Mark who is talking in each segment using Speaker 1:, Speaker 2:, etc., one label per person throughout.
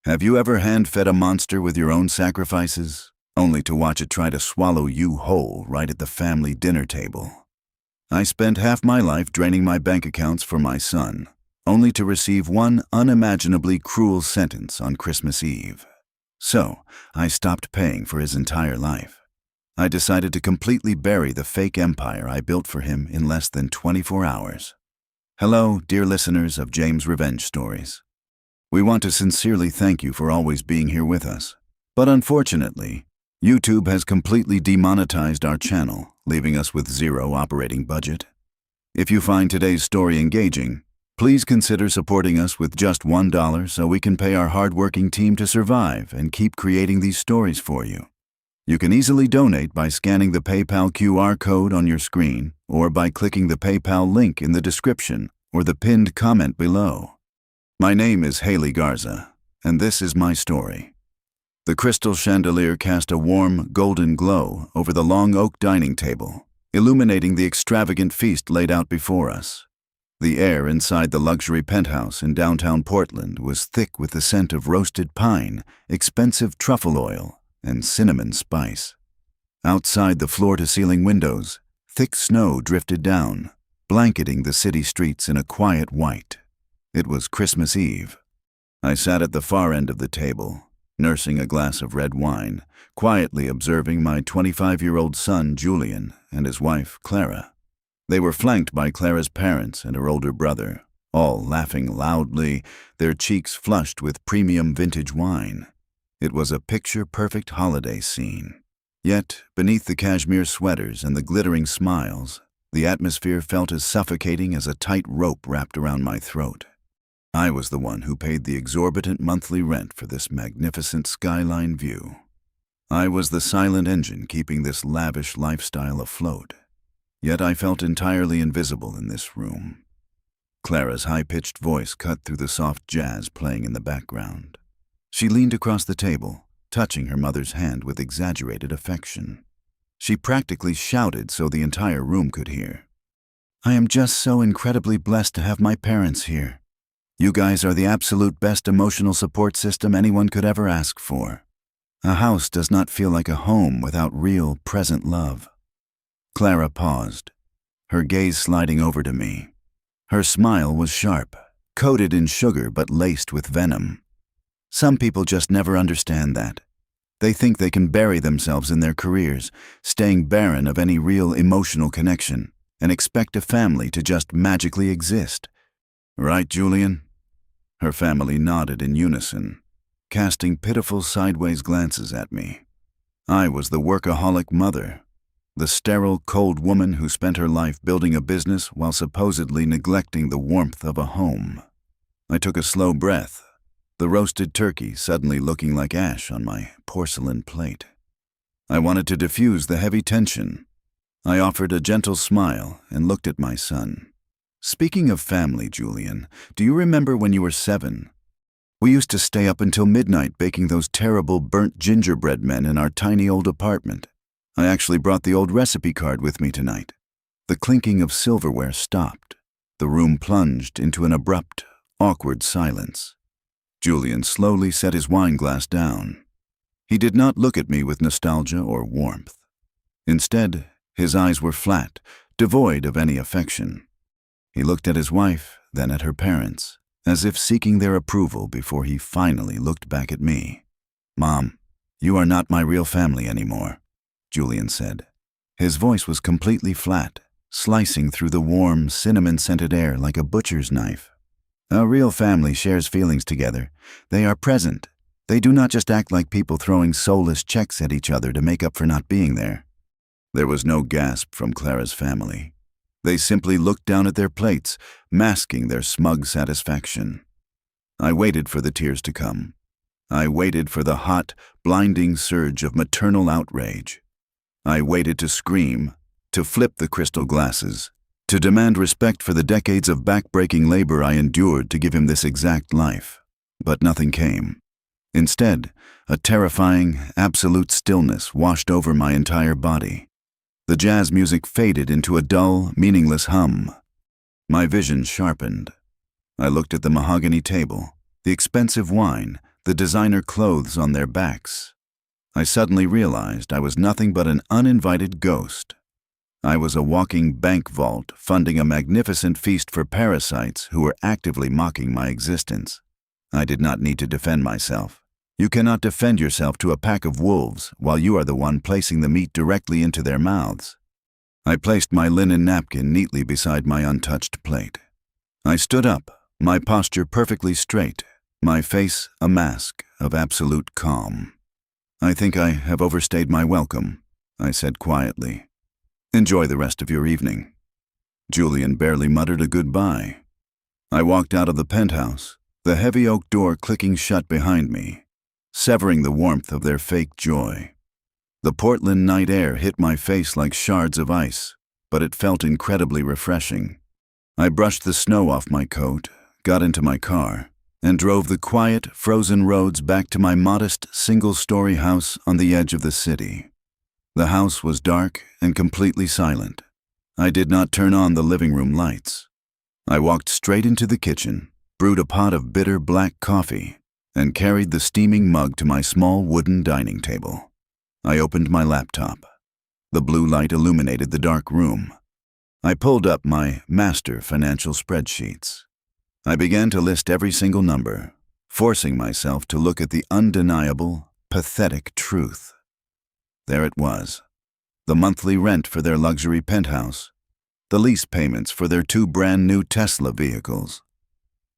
Speaker 1: Have you ever hand-fed a monster with your own sacrifices, only to watch it try to swallow you whole right at the family dinner table? I spent half my life draining my bank accounts for my son, only to receive one unimaginably cruel sentence on Christmas Eve. So, I stopped paying for his entire life. I decided to completely bury the fake empire I built for him in less than 24 hours. Hello, dear listeners of James Revenge Stories. We want to sincerely thank you for always being here with us. But unfortunately, YouTube has completely demonetized our channel, leaving us with zero operating budget. If you find today's story engaging, please consider supporting us with just $1 so we can pay our hardworking team to survive and keep creating these stories for you. You can easily donate by scanning the PayPal QR code on your screen or by clicking the PayPal link in the description or the pinned comment below. My name is Haley Garza, and this is my story. The crystal chandelier cast a warm, golden glow over the long oak dining table, illuminating the extravagant feast laid out before us. The air inside the luxury penthouse in downtown Portland was thick with the scent of roasted pine, expensive truffle oil, and cinnamon spice. Outside the floor-to-ceiling windows, thick snow drifted down, blanketing the city streets in a quiet white. It was Christmas Eve. I sat at the far end of the table, nursing a glass of red wine, quietly observing my 25-year-old son, Julian, and his wife, Clara. They were flanked by Clara's parents and her older brother, all laughing loudly, their cheeks flushed with premium vintage wine. It was a picture-perfect holiday scene. Yet, beneath the cashmere sweaters and the glittering smiles, the atmosphere felt as suffocating as a tight rope wrapped around my throat. I was the one who paid the exorbitant monthly rent for this magnificent skyline view. I was the silent engine keeping this lavish lifestyle afloat. Yet I felt entirely invisible in this room. Clara's high-pitched voice cut through the soft jazz playing in the background. She leaned across the table, touching her mother's hand with exaggerated affection. She practically shouted so the entire room could hear. "I am just so incredibly blessed to have my parents here. You guys are the absolute best emotional support system anyone could ever ask for. A house does not feel like a home without real, present love." Clara paused, her gaze sliding over to me. Her smile was sharp, coated in sugar but laced with venom. Some people just never understand that. They think they can bury themselves in their careers, staying barren of any real emotional connection, and expect a family to just magically exist. Right, Julian? Her family nodded in unison, casting pitiful sideways glances at me. I was the workaholic mother, the sterile, cold woman who spent her life building a business while supposedly neglecting the warmth of a home. I took a slow breath, the roasted turkey suddenly looking like ash on my porcelain plate. I wanted to diffuse the heavy tension. I offered a gentle smile and looked at my son. "Speaking of family, Julian, do you remember when you were 7? We used to stay up until midnight baking those terrible burnt gingerbread men in our tiny old apartment. I actually brought the old recipe card with me tonight." The clinking of silverware stopped. The room plunged into an abrupt, awkward silence. Julian slowly set his wine glass down. He did not look at me with nostalgia or warmth. Instead, his eyes were flat, devoid of any affection. He looked at his wife, then at her parents, as if seeking their approval before he finally looked back at me. "Mom, you are not my real family anymore," Julian said. His voice was completely flat, slicing through the warm, cinnamon-scented air like a butcher's knife. "A real family shares feelings together. They are present. They do not just act like people throwing soulless checks at each other to make up for not being there." There was no gasp from Clara's family. They simply looked down at their plates, masking their smug satisfaction. I waited for the tears to come. I waited for the hot, blinding surge of maternal outrage. I waited to scream, to flip the crystal glasses, to demand respect for the decades of back-breaking labor I endured to give him this exact life. But nothing came. Instead, a terrifying, absolute stillness washed over my entire body. The jazz music faded into a dull, meaningless hum. My vision sharpened. I looked at the mahogany table, the expensive wine, the designer clothes on their backs. I suddenly realized I was nothing but an uninvited ghost. I was a walking bank vault funding a magnificent feast for parasites who were actively mocking my existence. I did not need to defend myself. You cannot defend yourself to a pack of wolves while you are the one placing the meat directly into their mouths. I placed my linen napkin neatly beside my untouched plate. I stood up, my posture perfectly straight, my face a mask of absolute calm. "I think I have overstayed my welcome," I said quietly. "Enjoy the rest of your evening." Julian barely muttered a goodbye. I walked out of the penthouse, the heavy oak door clicking shut behind me, severing the warmth of their fake joy. The Portland night air hit my face like shards of ice, but it felt incredibly refreshing. I brushed the snow off my coat, got into my car, and drove the quiet, frozen roads back to my modest, single-story house on the edge of the city. The house was dark and completely silent. I did not turn on the living room lights. I walked straight into the kitchen, brewed a pot of bitter black coffee, and carried the steaming mug to my small wooden dining table. I opened my laptop. The blue light illuminated the dark room. I pulled up my master financial spreadsheets. I began to list every single number, forcing myself to look at the undeniable, pathetic truth. There it was. The monthly rent for their luxury penthouse, the lease payments for their 2 brand-new Tesla vehicles,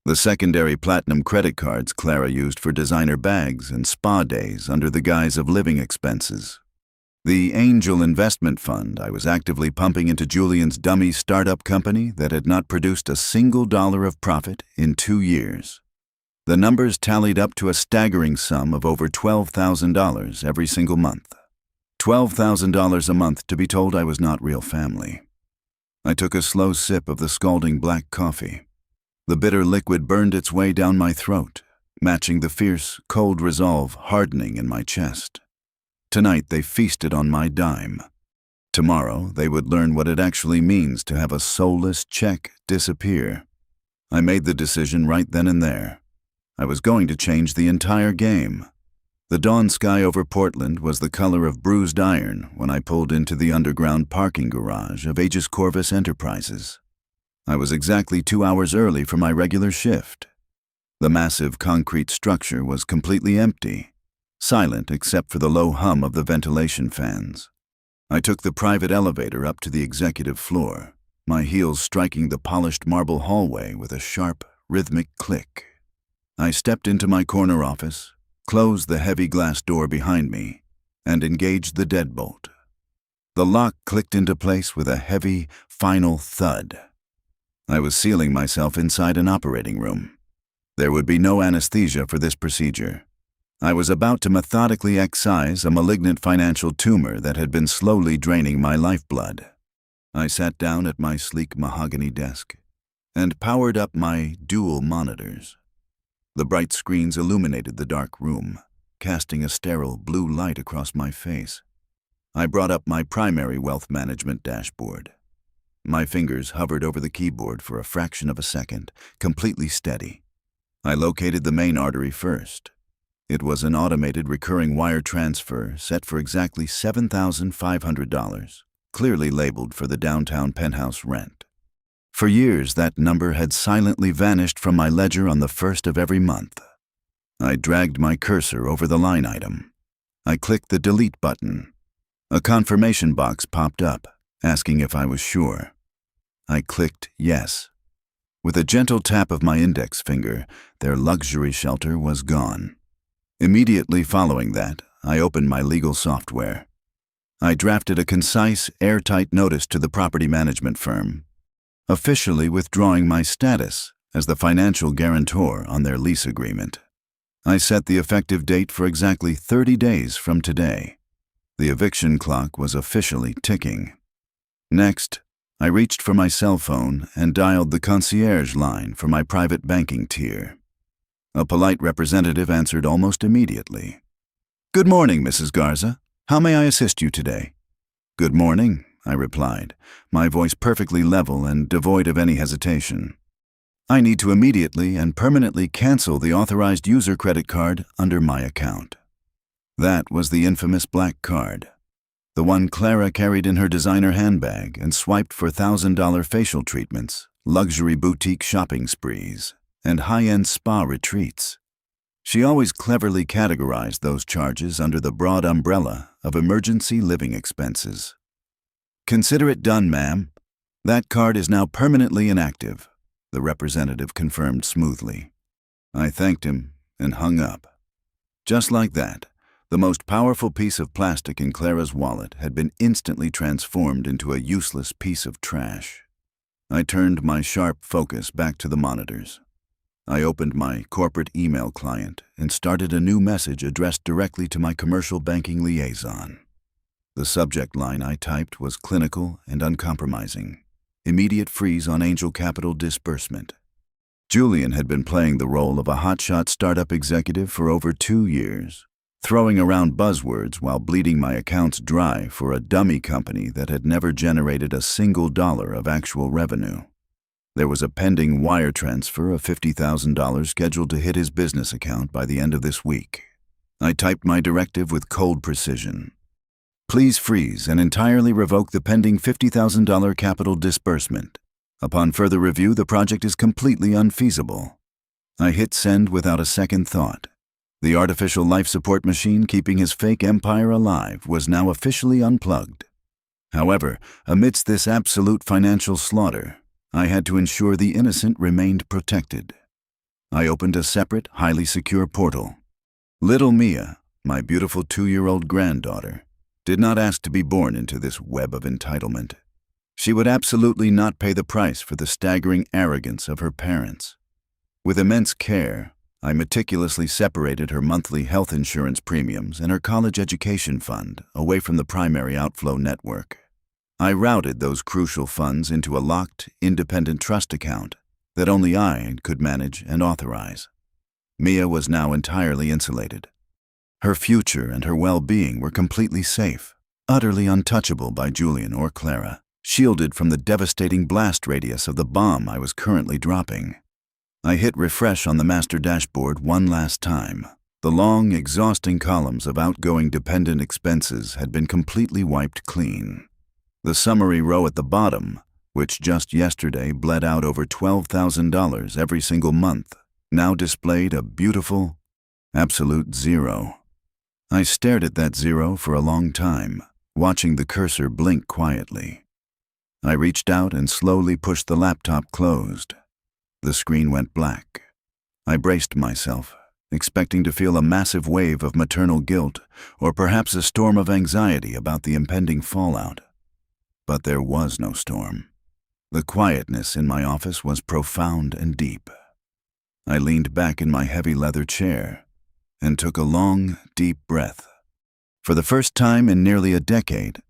Speaker 1: the secondary platinum credit cards Clara used for designer bags and spa days under the guise of living expenses, the angel investment fund I was actively pumping into Julian's dummy startup company that had not produced a single dollar of profit in 2 years. The numbers tallied up to a staggering sum of over $12,000 every single month. $12,000 a month to be told I was not real family. I took a slow sip of the scalding black coffee. The bitter liquid burned its way down my throat, matching the fierce, cold resolve hardening in my chest. Tonight they feasted on my dime. Tomorrow they would learn what it actually means to have a soulless check disappear. I made the decision right then and there. I was going to change the entire game. The dawn sky over Portland was the color of bruised iron when I pulled into the underground parking garage of Aegis Corvus Enterprises. I was exactly 2 hours early for my regular shift. The massive concrete structure was completely empty, silent except for the low hum of the ventilation fans. I took the private elevator up to the executive floor, my heels striking the polished marble hallway with a sharp, rhythmic click. I stepped into my corner office, closed the heavy glass door behind me, and engaged the deadbolt. The lock clicked into place with a heavy, final thud. I was sealing myself inside an operating room. There would be no anesthesia for this procedure. I was about to methodically excise a malignant financial tumor that had been slowly draining my lifeblood. I sat down at my sleek mahogany desk and powered up my dual monitors. The bright screens illuminated the dark room, casting a sterile blue light across my face. I brought up my primary wealth management dashboard. My fingers hovered over the keyboard for a fraction of a second, completely steady. I located the main artery first. It was an automated recurring wire transfer set for exactly $7,500, clearly labeled for the downtown penthouse rent. For years, that number had silently vanished from my ledger on the first of every month. I dragged my cursor over the line item. I clicked the delete button. A confirmation box popped up, asking if I was sure. I clicked yes. With a gentle tap of my index finger, their luxury shelter was gone. Immediately following that, I opened my legal software. I drafted a concise, airtight notice to the property management firm, officially withdrawing my status as the financial guarantor on their lease agreement. I set the effective date for exactly 30 days from today. The eviction clock was officially ticking. Next, I reached for my cell phone and dialed the concierge line for my private banking tier. A polite representative answered almost immediately. "Good morning, Mrs. Garza. How may I assist you today?" "Good morning," I replied, my voice perfectly level and devoid of any hesitation. I need to immediately and permanently cancel the authorized user credit card under my account. That was the infamous black card, the one Clara carried in her designer handbag and swiped for $1,000 facial treatments, luxury boutique shopping sprees, and high-end spa retreats. She always cleverly categorized those charges under the broad umbrella of emergency living expenses. "Consider it done, ma'am. That card is now permanently inactive," the representative confirmed smoothly. I thanked him and hung up. Just like that, the most powerful piece of plastic in Clara's wallet had been instantly transformed into a useless piece of trash. I turned my sharp focus back to the monitors. I opened my corporate email client and started a new message addressed directly to my commercial banking liaison. The subject line I typed was clinical and uncompromising. Immediate freeze on Angel Capital disbursement. Julian had been playing the role of a hotshot startup executive for over 2 years, throwing around buzzwords while bleeding my accounts dry for a dummy company that had never generated a single dollar of actual revenue. There was a pending wire transfer of $50,000 scheduled to hit his business account by the end of this week. I typed my directive with cold precision. "Please freeze and entirely revoke the pending $50,000 capital disbursement. Upon further review, the project is completely unfeasible." I hit send without a second thought. The artificial life support machine keeping his fake empire alive was now officially unplugged. However, amidst this absolute financial slaughter, I had to ensure the innocent remained protected. I opened a separate, highly secure portal. Little Mia, my beautiful 2-year-old granddaughter, did not ask to be born into this web of entitlement. She would absolutely not pay the price for the staggering arrogance of her parents. With immense care, I meticulously separated her monthly health insurance premiums and her college education fund away from the primary outflow network. I routed those crucial funds into a locked, independent trust account that only I could manage and authorize. Mia was now entirely insulated. Her future and her well-being were completely safe, utterly untouchable by Julian or Clara, shielded from the devastating blast radius of the bomb I was currently dropping. I hit refresh on the master dashboard one last time. The long, exhausting columns of outgoing dependent expenses had been completely wiped clean. The summary row at the bottom, which just yesterday bled out over $12,000 every single month, now displayed a beautiful, absolute zero. I stared at that zero for a long time, watching the cursor blink quietly. I reached out and slowly pushed the laptop closed. The screen went black. I braced myself, expecting to feel a massive wave of maternal guilt or perhaps a storm of anxiety about the impending fallout. But there was no storm. The quietness in my office was profound and deep. I leaned back in my heavy leather chair and took a long, deep breath. For the first time in nearly a decade,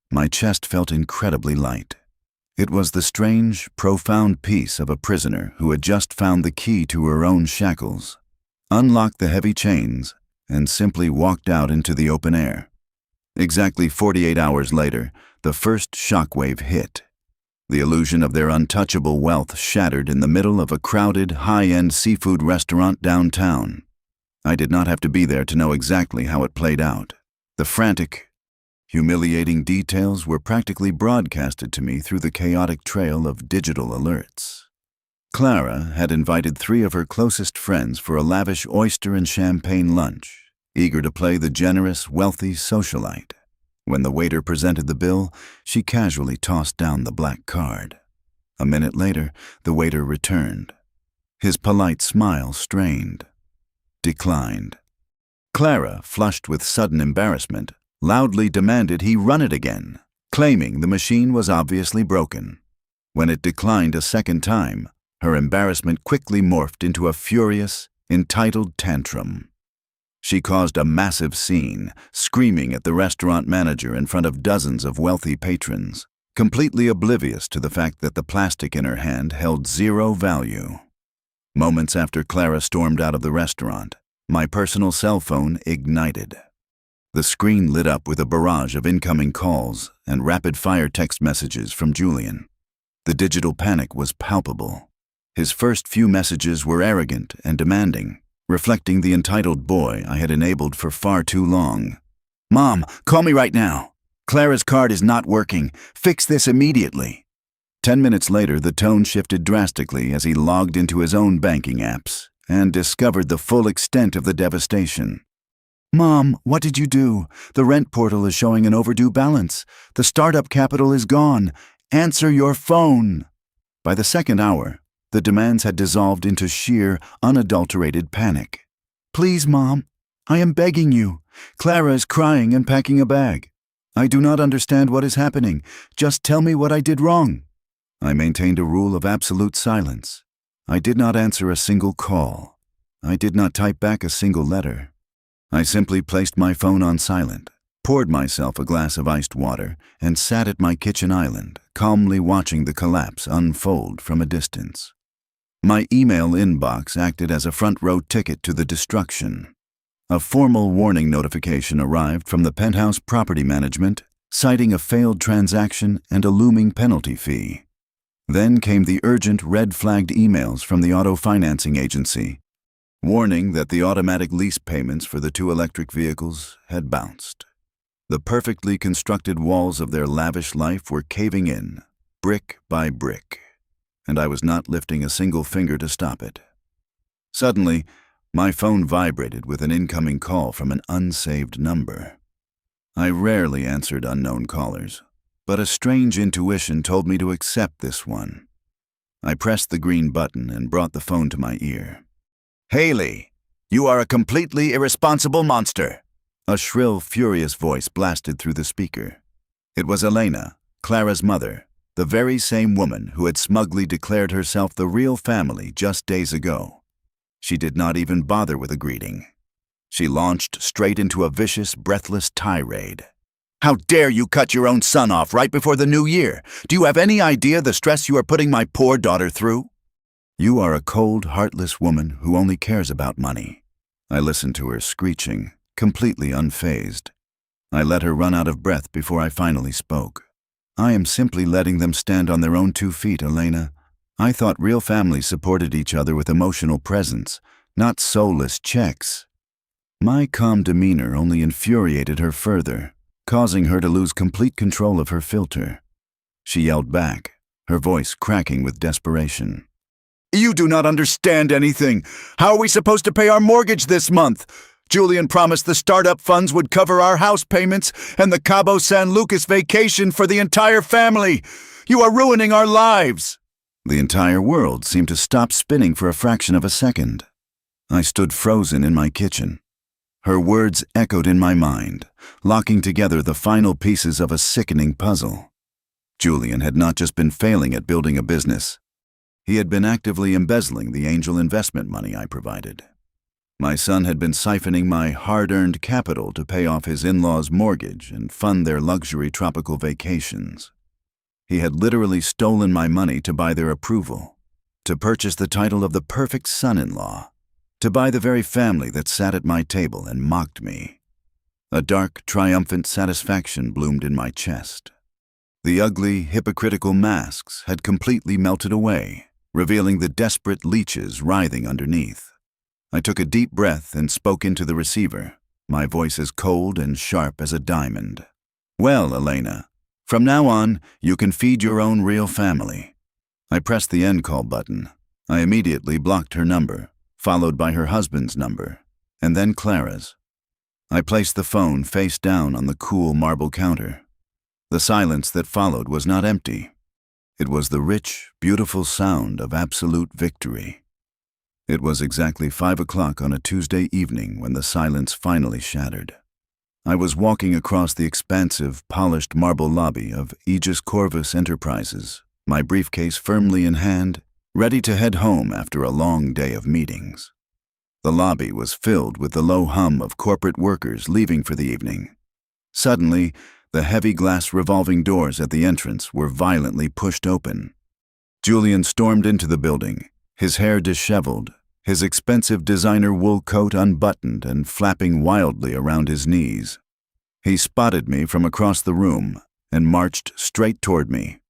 Speaker 1: my chest felt incredibly light. It was the strange, profound peace of a prisoner who had just found the key to her own shackles, unlocked the heavy chains, and simply walked out into the open air. Exactly 48 hours later, the first shockwave hit. The illusion of their untouchable wealth shattered in the middle of a crowded, high-end seafood restaurant downtown. I did not have to be there to know exactly how it played out. The frantic, humiliating details were practically broadcasted to me through the chaotic trail of digital alerts. Clara had invited 3 of her closest friends for a lavish oyster and champagne lunch, eager to play the generous, wealthy socialite. When the waiter presented the bill, she casually tossed down the black card. A minute later, the waiter returned. His polite smile strained. Declined. Clara, flushed with sudden embarrassment, loudly demanded he run it again, claiming the machine was obviously broken. When it declined a second time, her embarrassment quickly morphed into a furious, entitled tantrum. She caused a massive scene, screaming at the restaurant manager in front of dozens of wealthy patrons, completely oblivious to the fact that the plastic in her hand held zero value. Moments after Clara stormed out of the restaurant, my personal cell phone ignited. The screen lit up with a barrage of incoming calls and rapid-fire text messages from Julian. The digital panic was palpable. His first few messages were arrogant and demanding, reflecting the entitled boy I had enabled for far too long. "Mom, call me right now. Clara's card is not working. Fix this immediately." 10 minutes later, the tone shifted drastically as he logged into his own banking apps and discovered the full extent of the devastation. "Mom, what did you do? The rent portal is showing an overdue balance. The startup capital is gone. Answer your phone." By the second hour, the demands had dissolved into sheer, unadulterated panic. "Please, Mom, I am begging you. Clara is crying and packing a bag. I do not understand what is happening. Just tell me what I did wrong." I maintained a rule of absolute silence. I did not answer a single call. I did not type back a single letter. I simply placed my phone on silent, poured myself a glass of iced water, and sat at my kitchen island, calmly watching the collapse unfold from a distance. My email inbox acted as a front-row ticket to the destruction. A formal warning notification arrived from the Penthouse Property Management, citing a failed transaction and a looming penalty fee. Then came the urgent red-flagged emails from the auto financing agency, warning that the automatic lease payments for the 2 electric vehicles had bounced. The perfectly constructed walls of their lavish life were caving in, brick by brick, and I was not lifting a single finger to stop it. Suddenly, my phone vibrated with an incoming call from an unsaved number. I rarely answered unknown callers, but a strange intuition told me to accept this one. I pressed the green button and brought the phone to my ear. "Haley, you are a completely irresponsible monster," a shrill, furious voice blasted through the speaker. It was Elena, Clara's mother, the very same woman who had smugly declared herself the real family just days ago. She did not even bother with a greeting. She launched straight into a vicious, breathless tirade. "How dare you cut your own son off right before the new year? Do you have any idea the stress you are putting my poor daughter through? You are a cold, heartless woman who only cares about money." I listened to her screeching, completely unfazed. I let her run out of breath before I finally spoke. "I am simply letting them stand on their own 2 feet, Elena. I thought real families supported each other with emotional presence, not soulless checks." My calm demeanor only infuriated her further, causing her to lose complete control of her filter. She yelled back, her voice cracking with desperation. "You do not understand anything. How are we supposed to pay our mortgage this month? Julian promised the startup funds would cover our house payments and the Cabo San Lucas vacation for the entire family. You are ruining our lives." The entire world seemed to stop spinning for a fraction of a second. I stood frozen in my kitchen. Her words echoed in my mind, locking together the final pieces of a sickening puzzle. Julian had not just been failing at building a business. He had been actively embezzling the angel investment money I provided. My son had been siphoning my hard-earned capital to pay off his in-laws' mortgage and fund their luxury tropical vacations. He had literally stolen my money to buy their approval, to purchase the title of the perfect son-in-law, to buy the very family that sat at my table and mocked me. A dark, triumphant satisfaction bloomed in my chest. The ugly, hypocritical masks had completely melted away, revealing the desperate leeches writhing underneath. I took a deep breath and spoke into the receiver, my voice as cold and sharp as a diamond. "Well, Elena, from now on, you can feed your own real family." I pressed the end call button. I immediately blocked her number, followed by her husband's number, and then Clara's. I placed the phone face down on the cool marble counter. The silence that followed was not empty. It was the rich, beautiful sound of absolute victory. It was exactly 5 o'clock on a Tuesday evening when the silence finally shattered. I was walking across the expansive, polished marble lobby of Aegis Corvus Enterprises, my briefcase firmly in hand, ready to head home after a long day of meetings. The lobby was filled with the low hum of corporate workers leaving for the evening. Suddenly, the heavy glass revolving doors at the entrance were violently pushed open. Julian stormed into the building, his hair disheveled, his expensive designer wool coat unbuttoned and flapping wildly around his knees. He spotted me from across the room and marched straight toward me.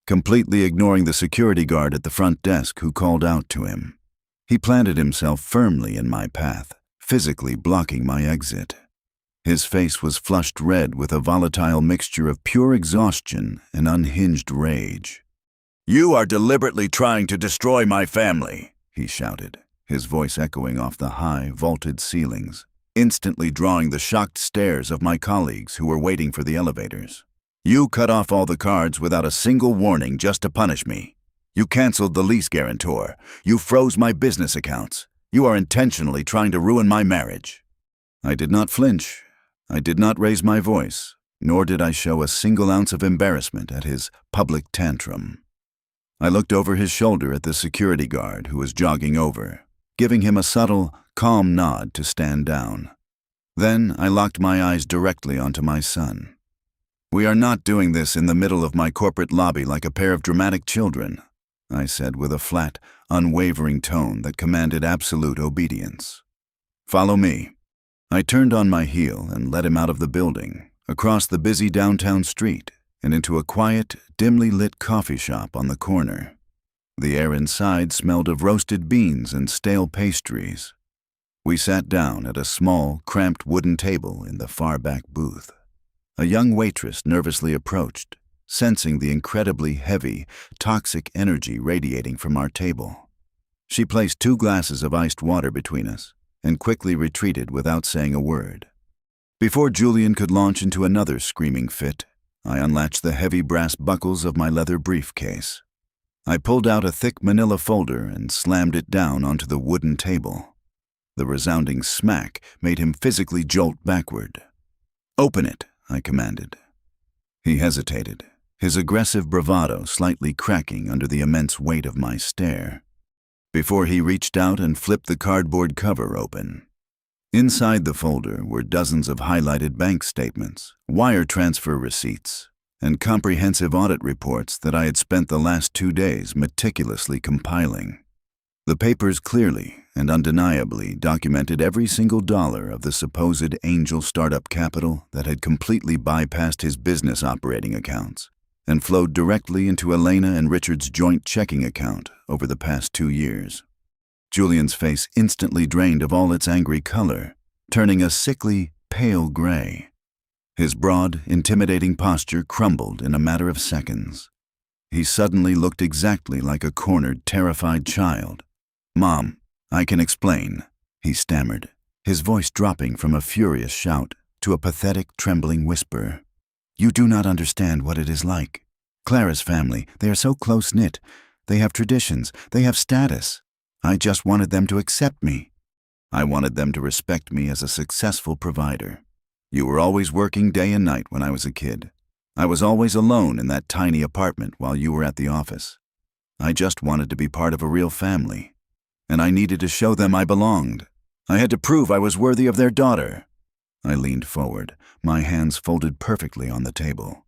Speaker 1: completely ignoring the security guard at the front desk who called out to him. He planted himself firmly in my path, physically blocking my exit. His face was flushed red with a volatile mixture of pure exhaustion and unhinged rage. "You are deliberately trying to destroy my family," he shouted, his voice echoing off the high, vaulted ceilings, instantly drawing the shocked stares of my colleagues who were waiting for the elevators. "You cut off all the cards without a single warning just to punish me. You canceled the lease guarantor. You froze my business accounts. You are intentionally trying to ruin my marriage." I did not flinch. I did not raise my voice, nor did I show a single ounce of embarrassment at his public tantrum. I looked over his shoulder at the security guard who was jogging over, giving him a subtle, calm nod to stand down. Then I locked my eyes directly onto my son. "We are not doing this in the middle of my corporate lobby like a pair of dramatic children," I said with a flat, unwavering tone that commanded absolute obedience. "Follow me." I turned on my heel and led him out of the building, across the busy downtown street, and into a quiet, dimly lit coffee shop on the corner. The air inside smelled of roasted beans and stale pastries. We sat down at a small, cramped wooden table in the far back booth. A young waitress nervously approached, sensing the incredibly heavy, toxic energy radiating from our table. She placed 2 glasses of iced water between us and quickly retreated without saying a word. Before Julian could launch into another screaming fit, I unlatched the heavy brass buckles of my leather briefcase. I pulled out a thick manila folder and slammed it down onto the wooden table. The resounding smack made him physically jolt backward. "Open it," I commanded. He hesitated, his aggressive bravado slightly cracking under the immense weight of my stare, before he reached out and flipped the cardboard cover open. Inside the folder were dozens of highlighted bank statements, wire transfer receipts, and comprehensive audit reports that I had spent the last 2 days meticulously compiling. The papers clearly and undeniably documented every single dollar of the supposed angel startup capital that had completely bypassed his business operating accounts and flowed directly into Elena and Richard's joint checking account over the past 2 years. Julian's face instantly drained of all its angry color, turning a sickly, pale gray. His broad, intimidating posture crumbled in a matter of seconds. He suddenly looked exactly like a cornered, terrified child. "Mom, I can explain," he stammered, his voice dropping from a furious shout to a pathetic, trembling whisper. "You do not understand what it is like. Clara's family, they are so close-knit. They have traditions, they have status. I just wanted them to accept me. I wanted them to respect me as a successful provider. You were always working day and night when I was a kid. I was always alone in that tiny apartment while you were at the office. I just wanted to be part of a real family. And I needed to show them I belonged. I had to prove I was worthy of their daughter." I leaned forward, my hands folded perfectly on the table.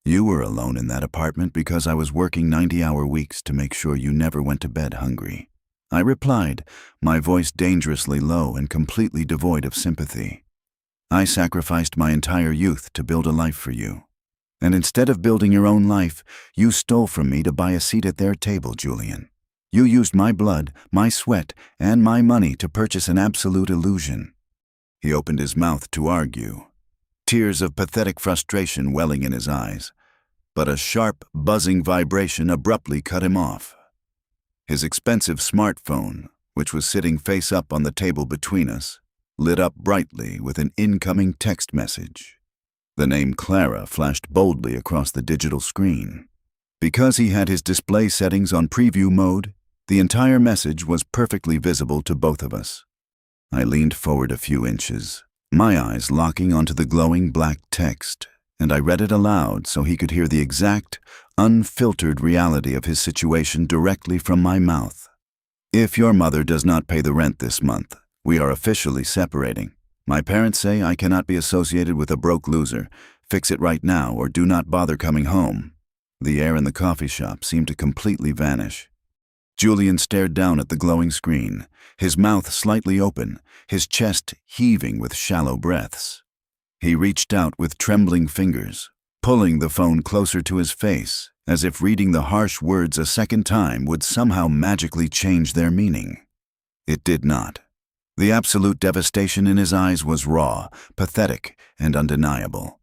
Speaker 1: "You were alone in that apartment because I was working 90-hour weeks to make sure you never went to bed hungry," I replied, my voice dangerously low and completely devoid of sympathy. "I sacrificed my entire youth to build a life for you. And instead of building your own life, you stole from me to buy a seat at their table, Julian. You used my blood, my sweat, and my money to purchase an absolute illusion." He opened his mouth to argue, tears of pathetic frustration welling in his eyes, but a sharp, buzzing vibration abruptly cut him off. His expensive smartphone, which was sitting face up on the table between us, lit up brightly with an incoming text message. The name Clara flashed boldly across the digital screen. Because he had his display settings on preview mode, the entire message was perfectly visible to both of us. I leaned forward a few inches, my eyes locking onto the glowing black text, and I read it aloud so he could hear the exact, unfiltered reality of his situation directly from my mouth. "If your mother does not pay the rent this month, we are officially separating. My parents say I cannot be associated with a broke loser. Fix it right now or do not bother coming home." The air in the coffee shop seemed to completely vanish. Julian stared down at the glowing screen, his mouth slightly open, his chest heaving with shallow breaths. He reached out with trembling fingers, pulling the phone closer to his face, as if reading the harsh words a second time would somehow magically change their meaning. It did not. The absolute devastation in his eyes was raw, pathetic, and undeniable.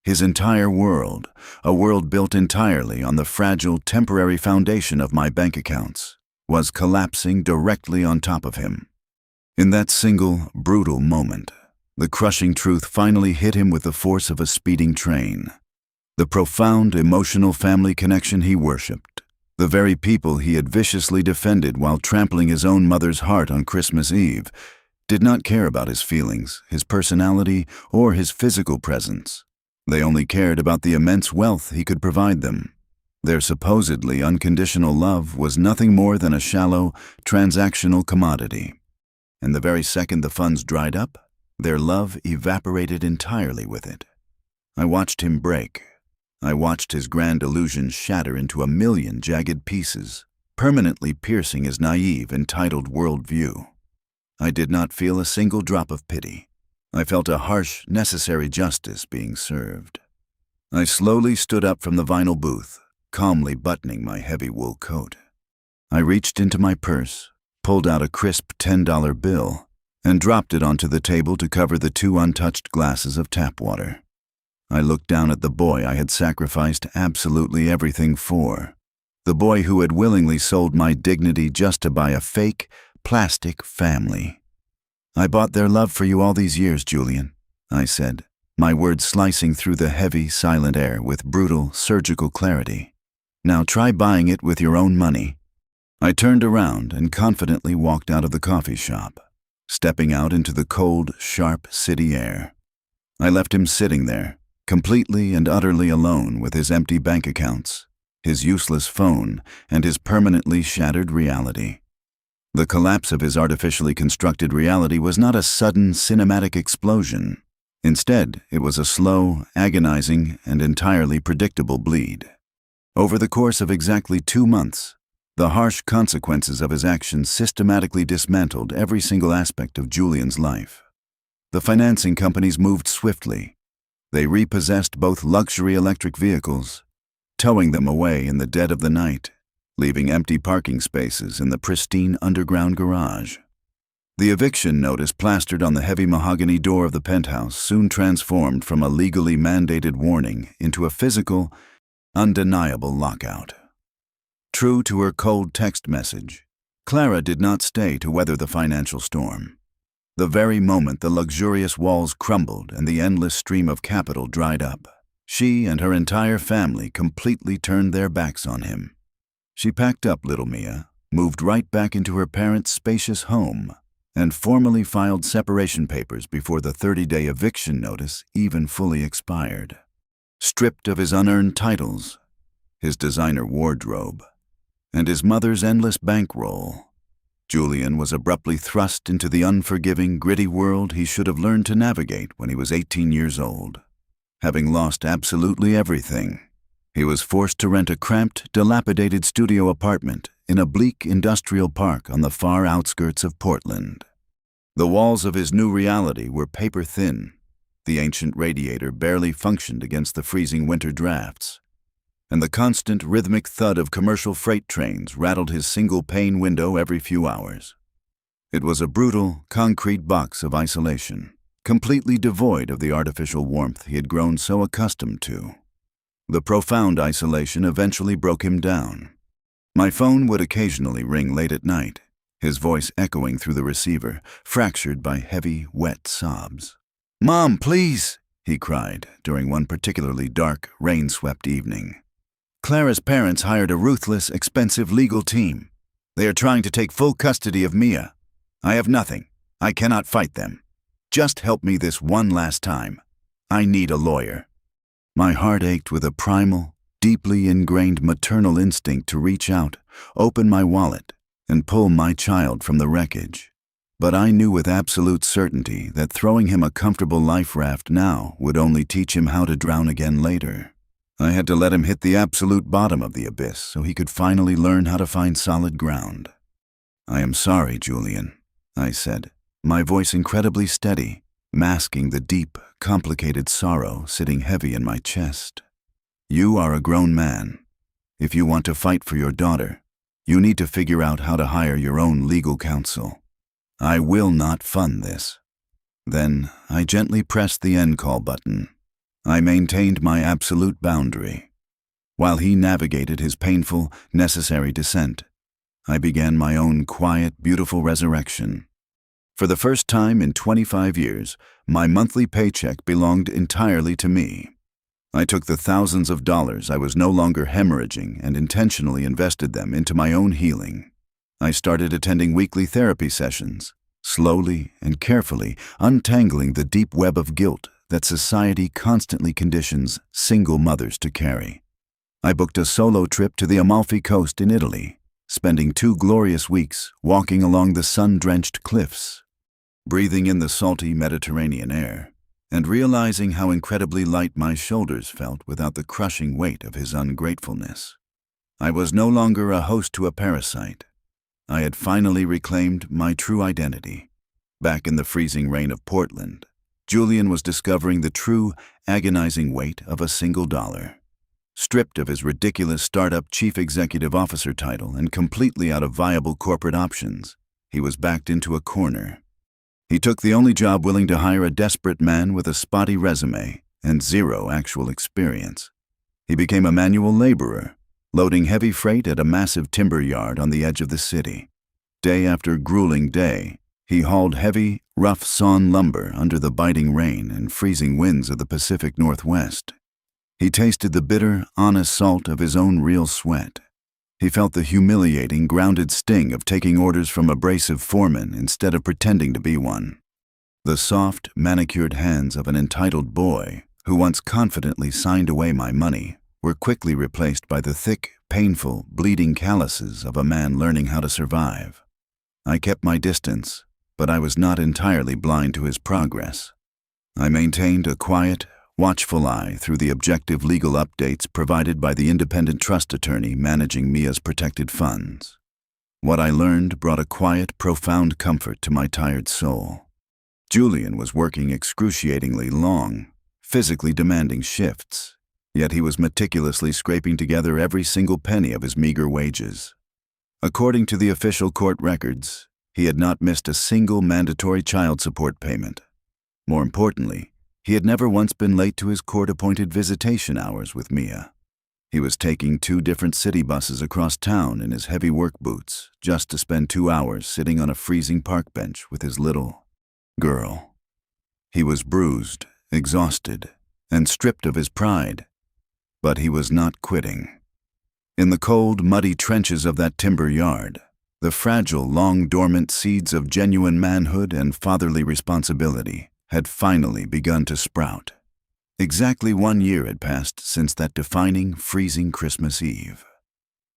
Speaker 1: His entire world, a world built entirely on the fragile, temporary foundation of my bank accounts, was collapsing directly on top of him. In that single, brutal moment, the crushing truth finally hit him with the force of a speeding train. The profound, emotional family connection he worshipped, the very people he had viciously defended while trampling his own mother's heart on Christmas Eve, did not care about his feelings, his personality, or his physical presence. They only cared about the immense wealth he could provide them. Their supposedly unconditional love was nothing more than a shallow, transactional commodity. And the very second the funds dried up, their love evaporated entirely with it. I watched him break. I watched his grand illusion shatter into a million jagged pieces, permanently piercing his naive, entitled worldview. I did not feel a single drop of pity. I felt a harsh, necessary justice being served. I slowly stood up from the vinyl booth, calmly buttoning my heavy wool coat. I reached into my purse, pulled out a crisp $10 bill, and dropped it onto the table to cover the 2 untouched glasses of tap water. I looked down at the boy I had sacrificed absolutely everything for, the boy who had willingly sold my dignity just to buy a fake, plastic family. "I bought their love for you all these years, Julian," I said, my words slicing through the heavy, silent air with brutal, surgical clarity. "Now try buying it with your own money." I turned around and confidently walked out of the coffee shop, stepping out into the cold, sharp city air. I left him sitting there, completely and utterly alone with his empty bank accounts, his useless phone, and his permanently shattered reality. The collapse of his artificially constructed reality was not a sudden cinematic explosion. Instead, it was a slow, agonizing, and entirely predictable bleed. Over the course of exactly 2 months, the harsh consequences of his actions systematically dismantled every single aspect of Julian's life. The financing companies moved swiftly. They repossessed both luxury electric vehicles, towing them away in the dead of the night, leaving empty parking spaces in the pristine underground garage. The eviction notice plastered on the heavy mahogany door of the penthouse soon transformed from a legally mandated warning into a physical, undeniable lockout. True to her cold text message, Clara did not stay to weather the financial storm. The very moment the luxurious walls crumbled and the endless stream of capital dried up, she and her entire family completely turned their backs on him. She packed up little Mia, moved right back into her parents' spacious home, and formally filed separation papers before the 30-day eviction notice even fully expired. Stripped of his unearned titles, his designer wardrobe, and his mother's endless bankroll, Julian was abruptly thrust into the unforgiving, gritty world he should have learned to navigate when he was 18 years old. Having lost absolutely everything, he was forced to rent a cramped, dilapidated studio apartment in a bleak industrial park on the far outskirts of Portland. The walls of his new reality were paper-thin. The ancient radiator barely functioned against the freezing winter drafts, and the constant rhythmic thud of commercial freight trains rattled his single-pane window every few hours. It was a brutal, concrete box of isolation, completely devoid of the artificial warmth he had grown so accustomed to. The profound isolation eventually broke him down. My phone would occasionally ring late at night, his voice echoing through the receiver, fractured by heavy, wet sobs. "Mom, please!" he cried during one particularly dark, rain-swept evening. "Clara's parents hired a ruthless, expensive legal team. They are trying to take full custody of Mia. I have nothing. I cannot fight them. Just help me this one last time. I need a lawyer." My heart ached with a primal, deeply ingrained maternal instinct to reach out, open my wallet, and pull my child from the wreckage. But I knew with absolute certainty that throwing him a comfortable life raft now would only teach him how to drown again later. I had to let him hit the absolute bottom of the abyss so he could finally learn how to find solid ground. "I am sorry, Julian," I said, my voice incredibly steady, masking the deep, complicated sorrow sitting heavy in my chest. "You are a grown man. If you want to fight for your daughter, you need to figure out how to hire your own legal counsel. I will not fund this." Then I gently pressed the end call button. I maintained my absolute boundary. While he navigated his painful, necessary descent, I began my own quiet, beautiful resurrection. For the first time in 25 years, my monthly paycheck belonged entirely to me. I took the thousands of dollars I was no longer hemorrhaging and intentionally invested them into my own healing. I started attending weekly therapy sessions, slowly and carefully untangling the deep web of guilt that society constantly conditions single mothers to carry. I booked a solo trip to the Amalfi Coast in Italy, spending 2 glorious weeks walking along the sun-drenched cliffs, breathing in the salty Mediterranean air, and realizing how incredibly light my shoulders felt without the crushing weight of his ungratefulness. I was no longer a host to a parasite. I had finally reclaimed my true identity. Back in the freezing rain of Portland, Julian was discovering the true, agonizing weight of a single dollar. Stripped of his ridiculous startup chief executive officer title and completely out of viable corporate options, he was backed into a corner. He took the only job willing to hire a desperate man with a spotty resume and 0 actual experience. He became a manual laborer, loading heavy freight at a massive timber yard on the edge of the city. Day after grueling day, he hauled heavy, rough-sawn lumber under the biting rain and freezing winds of the Pacific Northwest. He tasted the bitter, honest salt of his own real sweat. He felt the humiliating, grounded sting of taking orders from abrasive foremen instead of pretending to be one. The soft, manicured hands of an entitled boy who once confidently signed away my money were quickly replaced by the thick, painful, bleeding calluses of a man learning how to survive. I kept my distance, but I was not entirely blind to his progress. I maintained a quiet, watchful eye through the objective legal updates provided by the independent trust attorney managing Mia's protected funds. What I learned brought a quiet, profound comfort to my tired soul. Julian was working excruciatingly long, physically demanding shifts, yet he was meticulously scraping together every single penny of his meager wages. According to the official court records, he had not missed a single mandatory child support payment. More importantly, he had never once been late to his court-appointed visitation hours with Mia. He was taking 2 different city buses across town in his heavy work boots just to spend 2 hours sitting on a freezing park bench with his little girl. He was bruised, exhausted, and stripped of his pride, but he was not quitting. In the cold, muddy trenches of that timber yard, the fragile, long-dormant seeds of genuine manhood and fatherly responsibility had finally begun to sprout. Exactly 1 year had passed since that defining, freezing Christmas Eve.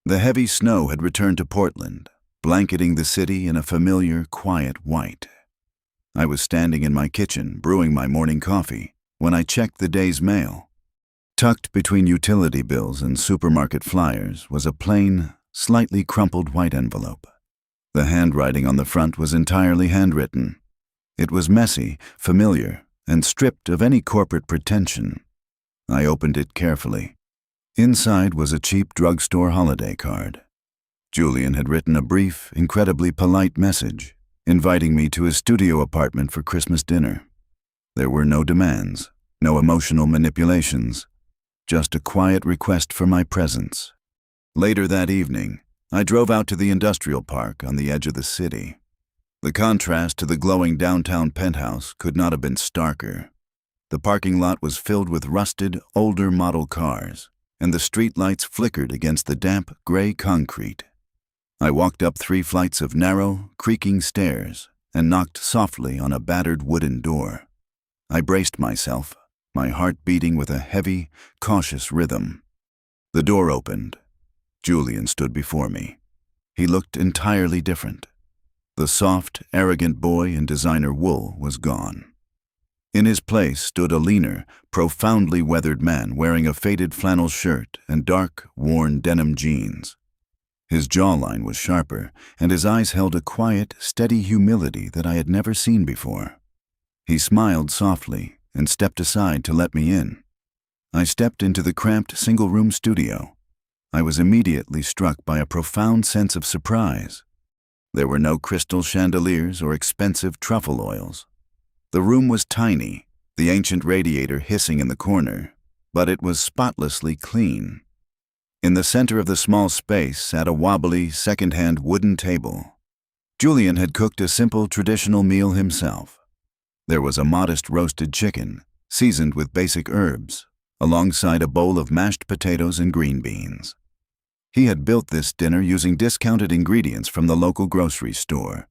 Speaker 1: The heavy snow had returned to Portland, blanketing the city in a familiar, quiet white. I was standing in my kitchen, brewing my morning coffee, when I checked the day's mail. Tucked between utility bills and supermarket flyers was a plain, slightly crumpled white envelope. The handwriting on the front was entirely handwritten. It was messy, familiar, and stripped of any corporate pretension. I opened it carefully. Inside was a cheap drugstore holiday card. Julian had written a brief, incredibly polite message, inviting me to his studio apartment for Christmas dinner. There were no demands, no emotional manipulations, just a quiet request for my presence. Later that evening, I drove out to the industrial park on the edge of the city. The contrast to the glowing downtown penthouse could not have been starker. The parking lot was filled with rusted, older model cars, and the streetlights flickered against the damp, gray concrete. I walked up 3 flights of narrow, creaking stairs and knocked softly on a battered wooden door. I braced myself, my heart beating with a heavy, cautious rhythm. The door opened. Julian stood before me. He looked entirely different. The soft, arrogant boy in designer wool was gone. In his place stood a leaner, profoundly weathered man wearing a faded flannel shirt and dark, worn denim jeans. His jawline was sharper, and his eyes held a quiet, steady humility that I had never seen before. He smiled softly and stepped aside to let me in. I stepped into the cramped single-room studio. I was immediately struck by a profound sense of surprise. There were no crystal chandeliers or expensive truffle oils. The room was tiny, the ancient radiator hissing in the corner, but it was spotlessly clean. In the center of the small space sat a wobbly, second-hand wooden table. Julian had cooked a simple traditional meal himself. There was a modest roasted chicken, seasoned with basic herbs, alongside a bowl of mashed potatoes and green beans. He had built this dinner using discounted ingredients from the local grocery store.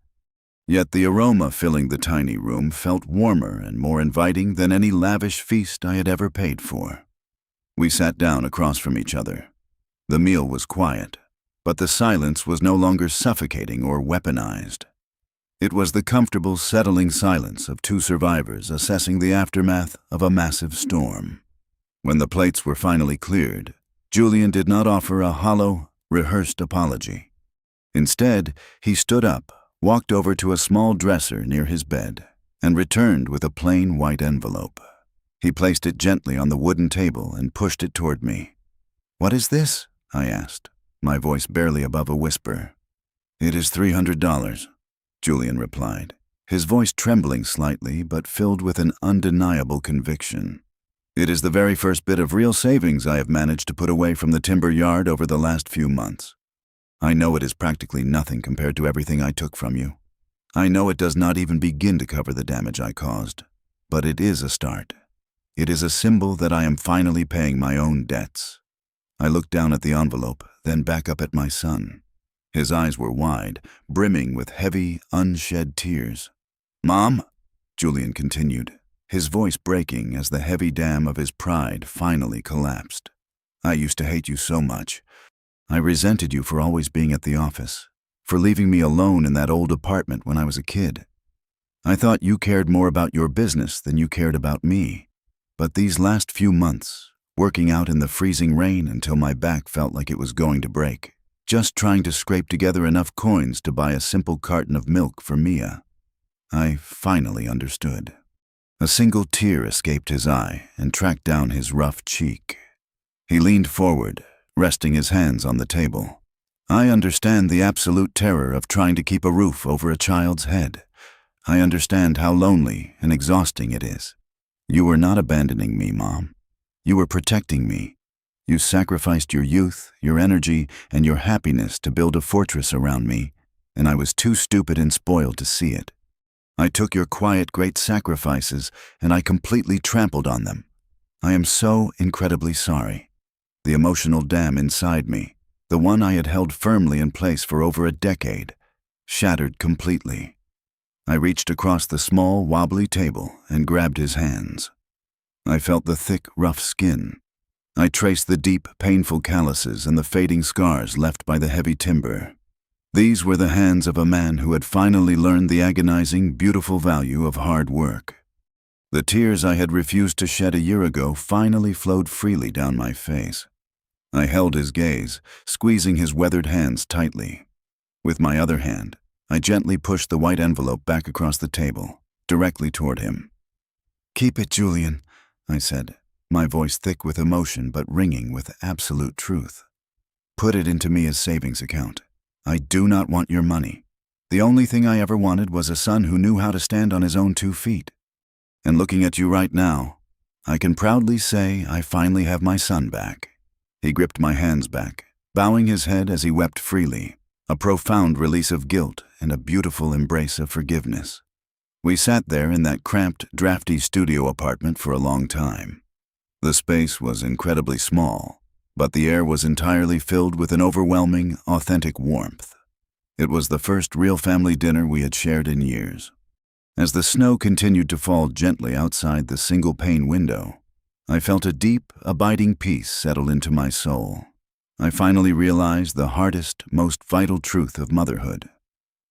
Speaker 1: Yet the aroma filling the tiny room felt warmer and more inviting than any lavish feast I had ever paid for. We sat down across from each other. The meal was quiet, but the silence was no longer suffocating or weaponized. It was the comfortable, settling silence of two survivors assessing the aftermath of a massive storm. When the plates were finally cleared, Julian did not offer a hollow, rehearsed apology. Instead, he stood up, walked over to a small dresser near his bed, and returned with a plain white envelope. He placed it gently on the wooden table and pushed it toward me. "What is this?" I asked, my voice barely above a whisper. "It is $300, Julian replied, his voice trembling slightly but filled with an undeniable conviction. "It is the very first bit of real savings I have managed to put away from the timber yard over the last few months. I know it is practically nothing compared to everything I took from you. I know it does not even begin to cover the damage I caused, but it is a start. It is a symbol that I am finally paying my own debts." I looked down at the envelope, then back up at my son. His eyes were wide, brimming with heavy, unshed tears. "Mom," Julian continued, his voice breaking as the heavy dam of his pride finally collapsed. "I used to hate you so much. I resented you for always being at the office, for leaving me alone in that old apartment when I was a kid. I thought you cared more about your business than you cared about me. But these last few months, working out in the freezing rain until my back felt like it was going to break, just trying to scrape together enough coins to buy a simple carton of milk for Mia, I finally understood." A single tear escaped his eye and tracked down his rough cheek. He leaned forward, resting his hands on the table. "I understand the absolute terror of trying to keep a roof over a child's head. I understand how lonely and exhausting it is. You were not abandoning me, Mom. You were protecting me. You sacrificed your youth, your energy, and your happiness to build a fortress around me, and I was too stupid and spoiled to see it. I took your quiet, great sacrifices, and I completely trampled on them. I am so incredibly sorry." The emotional dam inside me, the one I had held firmly in place for over a decade, shattered completely. I reached across the small, wobbly table and grabbed his hands. I felt the thick, rough skin. I traced the deep, painful calluses and the fading scars left by the heavy timber. These were the hands of a man who had finally learned the agonizing, beautiful value of hard work. The tears I had refused to shed a year ago finally flowed freely down my face. I held his gaze, squeezing his weathered hands tightly. With my other hand, I gently pushed the white envelope back across the table, directly toward him. "Keep it, Julian," I said, my voice thick with emotion but ringing with absolute truth. "Put it into Mia's savings account. I do not want your money. The only thing I ever wanted was a son who knew how to stand on his own 2 feet. And looking at you right now, I can proudly say I finally have my son back." He gripped my hands back, bowing his head as he wept freely, a profound release of guilt and a beautiful embrace of forgiveness. We sat there in that cramped, drafty studio apartment for a long time. The space was incredibly small, but the air was entirely filled with an overwhelming, authentic warmth. It was the first real family dinner we had shared in years. As the snow continued to fall gently outside the single-pane window, I felt a deep, abiding peace settle into my soul. I finally realized the hardest, most vital truth of motherhood.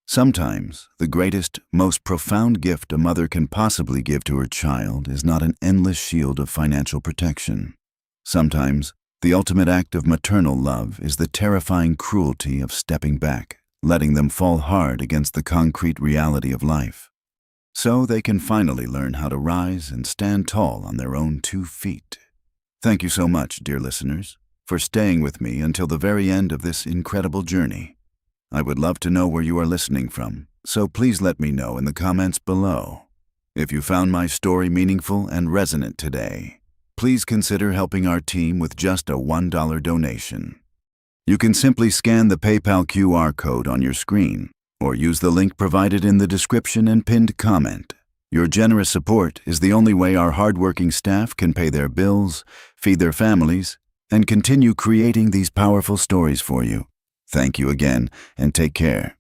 Speaker 1: Sometimes, the greatest, most profound gift a mother can possibly give to her child is not an endless shield of financial protection. Sometimes, the ultimate act of maternal love is the terrifying cruelty of stepping back, letting them fall hard against the concrete reality of life, so they can finally learn how to rise and stand tall on their own 2 feet. Thank you so much, dear listeners, for staying with me until the very end of this incredible journey. I would love to know where you are listening from, so please let me know in the comments below. If you found my story meaningful and resonant today, please consider helping our team with just a $1 donation. You can simply scan the PayPal QR code on your screen or use the link provided in the description and pinned comment. Your generous support is the only way our hardworking staff can pay their bills, feed their families, and continue creating these powerful stories for you. Thank you again, and take care.